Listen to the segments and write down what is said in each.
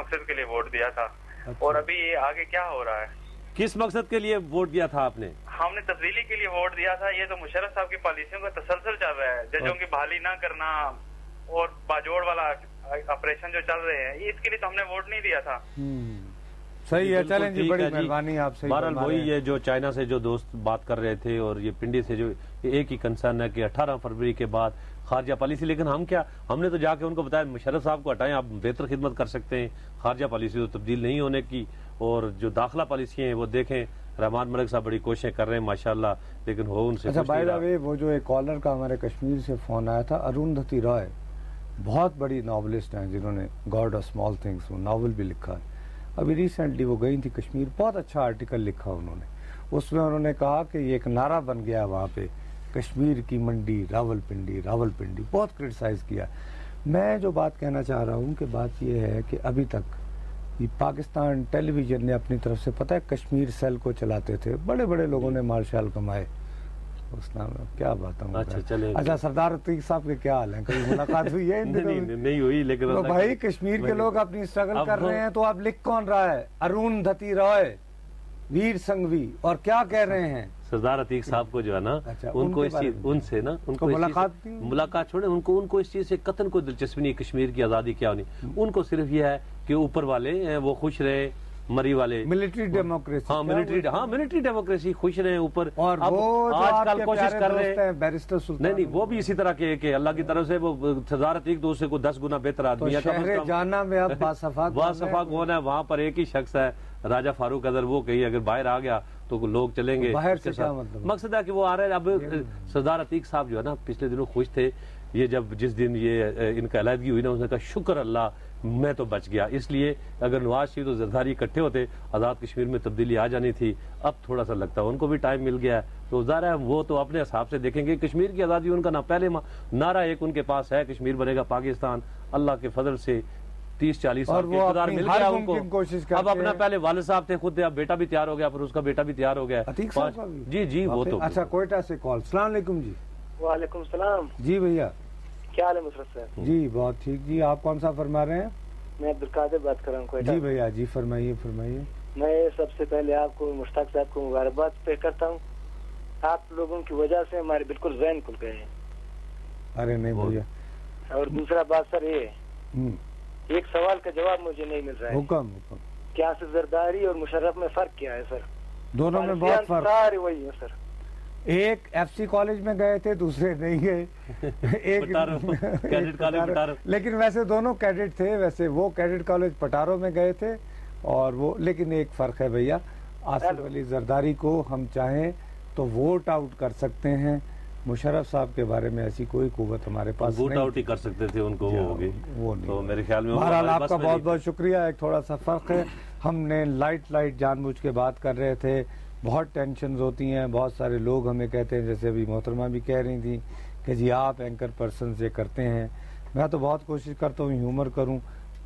मकसद के लिए वोट दिया था। और अभी आगे क्या हो रहा है? किस मकसद के लिए वोट दिया था आपने? हमने तब्दीली के लिए वोट दिया था। ये तो मुशर्रफ साहब की पॉलिसियों का तसलसल चल रहा है, जजों की बहाली ना करना और बाजोड़ वाला ऑपरेशन जो चल रहे हैं, इसके लिए तो हमने वोट नहीं दिया था। सही है, चलें जी, बड़ी मेहरबानी आपसे। बहरहाल वही है जो चाइना से जो दोस्त बात कर रहे थे और ये पिंडी से जो एक ही कंसर्न है कि 18 फरवरी के बाद खारजा पॉलिसी, लेकिन हमने तो जाके उनको बताया मुशर्रफ साहब को हटाएं, आप बेहतर खिदमत कर सकते हैं, खारजा पॉलिसी तो तब्दील नहीं होने की, और जो दाखिला पॉलिसी हैं वो देखें। रहमान मलिक साहब बड़ी कोशिशें कर रहे हैं माशाल्लाह, लेकिन वो उनसे अच्छा बाय द वे, वो जो एक कॉलर का हमारे कश्मीर से फोन आया था, अरुंधति रॉय बहुत बड़ी नॉवलिस्ट हैं जिन्होंने गॉड ऑफ स्मॉल थिंग्स वो नावल भी लिखा है। अभी रिसेंटली वो गई थी कश्मीर, बहुत अच्छा आर्टिकल लिखा उन्होंने। उसमें उन्होंने कहा कि ये एक नारा बन गया वहाँ पे, कश्मीर की मंडी रावलपिंडी रावलपिंडी, बहुत क्रिटिसाइज किया। मैं जो बात कहना चाह रहा हूँ कि बात ये है कि अभी तक ये पाकिस्तान टेलीविजन ने अपनी तरफ से, पता है, कश्मीर सेल को चलाते थे, बड़े बड़े लोगों ने मार्शल कमाए उस नाम में। क्या बात है। अच्छा चले। अच्छा सरदार अतीक साहब के क्या हाल है, कभी मुलाकात हुई है? नहीं हुई, लेकिन तो भाई कश्मीर के लोग अपनी स्ट्रगल कर रहे हैं, तो आप लिख कौन रहा है? अरुंधति रॉय, वीर संघवी, और क्या कह रहे हैं? सरदार अतीक साहब को जो है ना, अच्छा, उनको इस चीज, उनसे ना उनको मुलाकात छोड़े, उनको इस चीज से कतन कोई दिलचस्पी नहीं, कश्मीर की आजादी क्या होनी। उनको सिर्फ ये है कि ऊपर वाले वो खुश रहे, मरी वाले मिलिट्री डेमोक्रेसी, मिलिट्री डेमोक्रेसी, खुश रहे ऊपर। और वो आजकल कोशिश कर रहे हैं बैरिस्टर सुल्तान, नहीं वो भी इसी तरह के अल्लाह की तरफ से, वो सरदार अतीक तो उससे को 10 गुना बेहतर आदमी है। शहर जाना में अब बासफा कौन है? वहाँ पर एक ही शख्स है, राजा फारूक, अगर वो कहीं अगर बाहर आ गया तो लोग चलेंगे बाहर से। क्या मतलब? मकसद है कि वो आ रहे हैं। अब सरदार अतीक साहब जो है ना, पिछले दिनों खुश थे, ये जब जिस दिन ये इनका अलहदगी हुई ना, उसने कहा शुक्र अल्लाह मैं तो बच गया। इसलिए अगर नवाज शरीफ तो जरदारी इकट्ठे होते, आजाद कश्मीर में तब्दीली आ जानी थी। अब थोड़ा सा लगता है उनको भी टाइम मिल गया है, तो ज़ाहिर है वो तो अपने हिसाब से देखेंगे। कश्मीर की आज़ादी उनका ना पहले नारा एक उनके पास है, कश्मीर बनेगा पाकिस्तान। अल्लाह के फजल से 30-40 साल के इक़्तिदार मिल गया उनको। अब अपना पहले वालिद साहब थे खुद, अब बेटा भी तैयार हो गया, फिर उसका बेटा भी तैयार हो गया। जी वो तो। अच्छा कोयटा से कॉल। अस्सलाम वालेकुम जी। वालेकुम सलाम जी भैया, क्या हाल है मुशर्रफ साहब? जी बहुत ठीक जी। आप कौन सा फरमा रहे हैं? मैं अब्दुल कादिर बात कर रहा हूँ कोयटा। जी भैया जी, फरमाइए फरमाइए। मैं सबसे पहले आपको मुश्ताक साहब को मुबारकबाद पे करता हूँ। आप लोगों की वजह से हमारे बिल्कुल ज़हन खुल गए हैं। अरे नहीं भैया। और दूसरा बात सर ये, एक सवाल का जवाब मुझे नहीं मिल रहा है। हुक्म। क्या सिर्फ जरदारी और मुशर्रफ में फर्क क्या है सर? दोनों में बहुत फर्क। सारे वही है सर। एक एफसी कॉलेज में गए थे, दूसरे नहीं गए। एक कैडेट कॉलेज, लेकिन वैसे दोनों कैडेट थे। वैसे वो कैडेट कॉलेज पटारो में गए थे, और वो, लेकिन एक फर्क है भैया, आसिफ अली जरदारी को हम चाहें तो वोट आउट कर सकते हैं। मुशर्रफ साहब के बारे में ऐसी कोई कुव्वत हमारे पास वोट आउट ही कर सकते थे उनको, वो नहीं। तो मेरे ख्याल में बहरहाल आपका बहुत बहुत शुक्रिया। एक थोड़ा सा फर्क है, हमने लाइट जानबूझ के बात कर रहे थे। बहुत टेंशन होती हैं, बहुत सारे लोग हमें कहते हैं, जैसे अभी मोहतरमा भी कह रही थी कि जी आप एंकर पर्सन से करते हैं। मैं तो बहुत कोशिश करता हूँ ह्यूमर करूँ,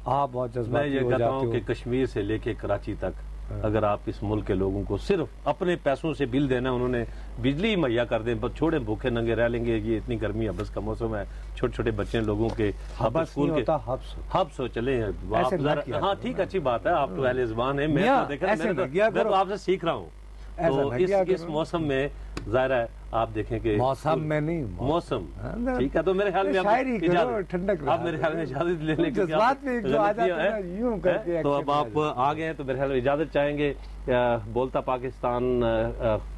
आप बहुत जज्बाती हो जाते हो। मैं ये कहता हूँ कि कश्मीर से लेके कराची तक अगर आप इस मुल्क के लोगों को सिर्फ अपने पैसों से बिल देना, उन्होंने बिजली मुहैया कर दें, बस छोड़े भूखे नंगे रह लेंगे। ये इतनी गर्मी हब्स का मौसम है, छोटे छोटे बच्चे लोगों के स्कूल के हब्स हो चले हैं। हाँ ठीक, अच्छी बात है, आप तो अहले ज़बान है, मैं तो आपसे सीख रहा हूँ। तो इस मौसम में ज़ाहिर है आप देखें कि मौसम में नहीं, मौसम ठीक है। तो मेरे ख्याल में ठंडक, आप मेरे ख्याल में इजाजत लेने की तो अब आप आ गए हैं, तो मेरे ख्याल में इजाजत चाहेंगे। बोलता पाकिस्तान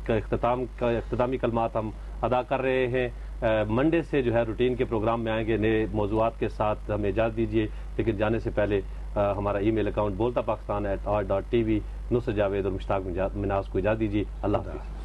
का इख्तितामी कलमात हम अदा कर रहे हैं। मंडे से जो है रूटीन के प्रोग्राम में आएंगे नए मौज़ूआत के साथ। हमें इजाज़त दीजिए, लेकिन जाने से पहले हमारा email account boltaPakistan@r.tv Nusrat Javed और मुश्ताक मिनाज को इजाज़त दीजिए। अल्लाह हाफ़िज़।